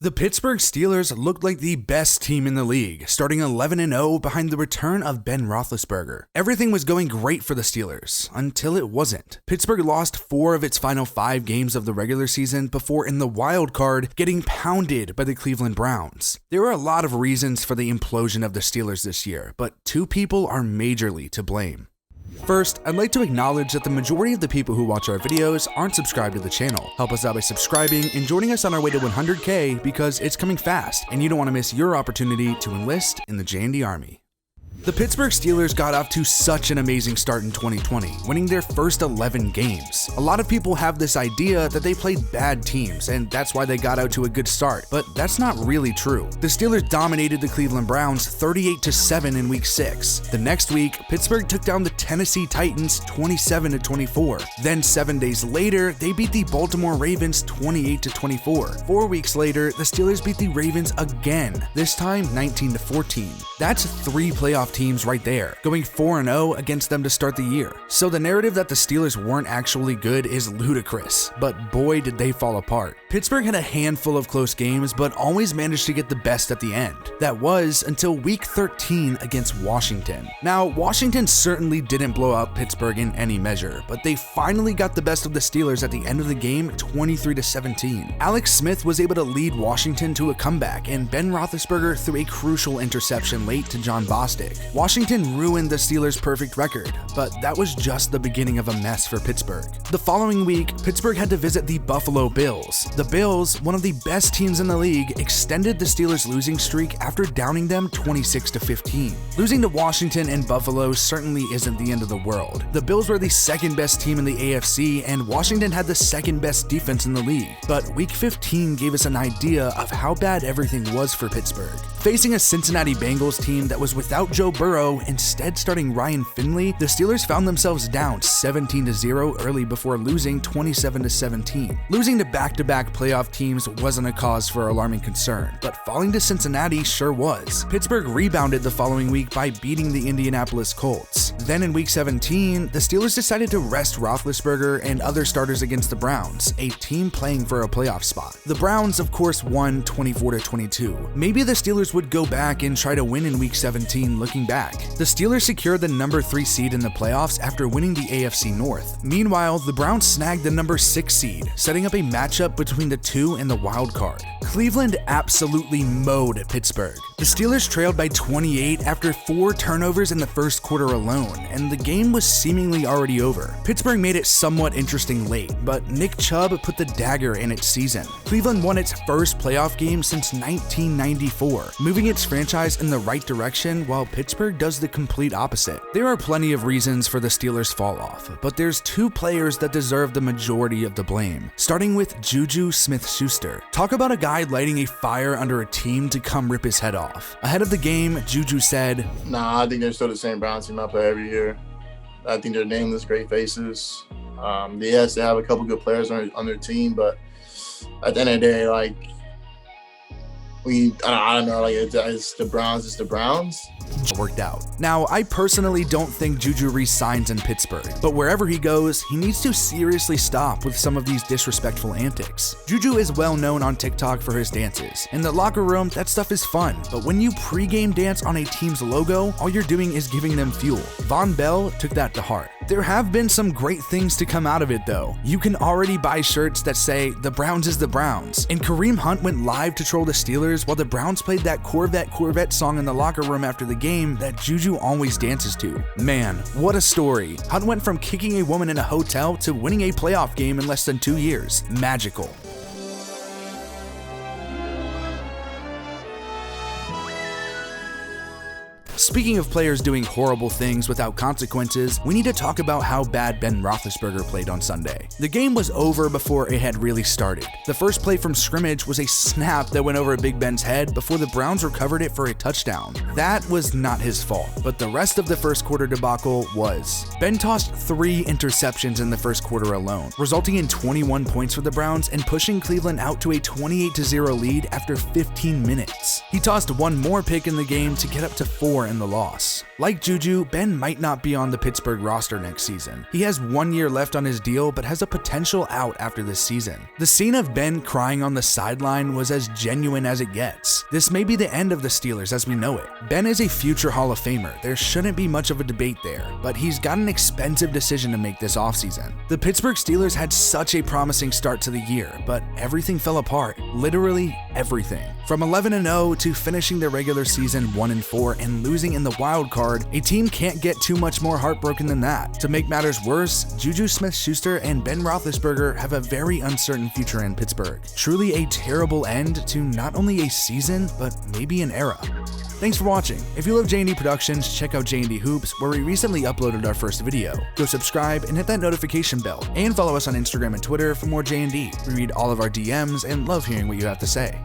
The Pittsburgh Steelers looked like the best team in the league, starting 11-0 behind the return of Ben Roethlisberger. Everything was going great for the Steelers, until it wasn't. Pittsburgh lost 4 of its final 5 games of the regular season before, in the wild card, getting pounded by the Cleveland Browns. There were a lot of reasons for the implosion of the Steelers this year, but 2 people are majorly to blame. First, I'd like to acknowledge that the majority of the people who watch our videos aren't subscribed to the channel. Help us out by subscribing and joining us on our way to 100K because it's coming fast and you don't want to miss your opportunity to enlist in the J&D Army. The Pittsburgh Steelers got off to such an amazing start in 2020, winning their first 11 games. A lot of people have this idea that they played bad teams, and that's why they got out to a good start, but that's not really true. The Steelers dominated the Cleveland Browns 38-7 in Week 6. The next week, Pittsburgh took down the Tennessee Titans 27-24. Then 7 days later, they beat the Baltimore Ravens 28-24. 4 weeks later, the Steelers beat the Ravens again, this time 19-14. That's 3 playoff teams right there, going 4-0 against them to start the year. So the narrative that the Steelers weren't actually good is ludicrous, but boy did they fall apart. Pittsburgh had a handful of close games, but always managed to get the best at the end. That was until Week 13 against Washington. Now, Washington certainly didn't blow out Pittsburgh in any measure, but they finally got the best of the Steelers at the end of the game 23-17. Alex Smith was able to lead Washington to a comeback, and Ben Roethlisberger threw a crucial interception late to John Bostic. Washington ruined the Steelers' perfect record, but that was just the beginning of a mess for Pittsburgh. The following week, Pittsburgh had to visit the Buffalo Bills. The Bills, one of the best teams in the league, extended the Steelers' losing streak after downing them 26-15. Losing to Washington and Buffalo certainly isn't the end of the world. The Bills were the second best team in the AFC, and Washington had the second best defense in the league. But Week 15 gave us an idea of how bad everything was for Pittsburgh. Facing a Cincinnati Bengals team that was without Joe Burrow, instead starting Ryan Finley, the Steelers found themselves down 17-0 early before losing 27-17. Losing to back-to-back playoff teams wasn't a cause for alarming concern, but falling to Cincinnati sure was. Pittsburgh rebounded the following week by beating the Indianapolis Colts. Then in Week 17, the Steelers decided to rest Roethlisberger and other starters against the Browns, a team playing for a playoff spot. The Browns, of course, won 24-22. Maybe the Steelers would go back and try to win in Week 17 looking back. The Steelers secured the number 3 seed in the playoffs after winning the AFC North. Meanwhile, the Browns snagged the number 6 seed, setting up a matchup between the two in the wild card. Cleveland absolutely mowed Pittsburgh. The Steelers trailed by 28 after 4 turnovers in the first quarter alone, and the game was seemingly already over. Pittsburgh made it somewhat interesting late, but Nick Chubb put the dagger in its season. Cleveland won its first playoff game since 1994, moving its franchise in the right direction while Pittsburgh does the complete opposite. There are plenty of reasons for the Steelers' fall off, but there's 2 players that deserve the majority of the blame, starting with JuJu Smith-Schuster. Talk about a guy lighting a fire under a team to come rip his head off. Ahead of the game, JuJu said, "Nah, I think they're still the same Browns team I play every year. I think they're nameless, great faces. Yes, they have a couple good players on their team, but at the end of the day, like, I don't know, like it's the Browns, it's the Browns." Worked out. Now, I personally don't think JuJu re-signs in Pittsburgh, but wherever he goes, he needs to seriously stop with some of these disrespectful antics. JuJu is well known on TikTok for his dances. In the locker room, that stuff is fun, but when you pre-game dance on a team's logo, all you're doing is giving them fuel. Von Bell took that to heart. There have been some great things to come out of it though. You can already buy shirts that say, "The Browns is the Browns," and Kareem Hunt went live to troll the Steelers while the Browns played that Corvette song in the locker room after the game that JuJu always dances to. Man, what a story. Hunt went from kicking a woman in a hotel to winning a playoff game in less than 2 years. Magical. Speaking of players doing horrible things without consequences, we need to talk about how bad Ben Roethlisberger played on Sunday. The game was over before it had really started. The first play from scrimmage was a snap that went over Big Ben's head before the Browns recovered it for a touchdown. That was not his fault, but the rest of the first quarter debacle was. Ben tossed 3 interceptions in the first quarter alone, resulting in 21 points for the Browns and pushing Cleveland out to a 28-0 lead after 15 minutes. He tossed 1 more pick in the game to get up to 4 in in the loss. Like JuJu, Ben might not be on the Pittsburgh roster next season. He has 1 year left on his deal, but has a potential out after this season. The scene of Ben crying on the sideline was as genuine as it gets. This may be the end of the Steelers as we know it. Ben is a future Hall of Famer. There shouldn't be much of a debate there, but he's got an expensive decision to make this offseason. The Pittsburgh Steelers had such a promising start to the year, but everything fell apart. Literally everything. From 11-0 to finishing their regular season 1-4 and losing in the wild card, a team can't get too much more heartbroken than that. To make matters worse, JuJu Smith-Schuster and Ben Roethlisberger have a very uncertain future in Pittsburgh. Truly a terrible end to not only a season, but maybe an era. Thanks for watching. If you love J&D Productions, check out J&D Hoops, where we recently uploaded our first video. Go subscribe and hit that notification bell, and follow us on Instagram and Twitter for more J&D. We read all of our DMs and love hearing what you have to say.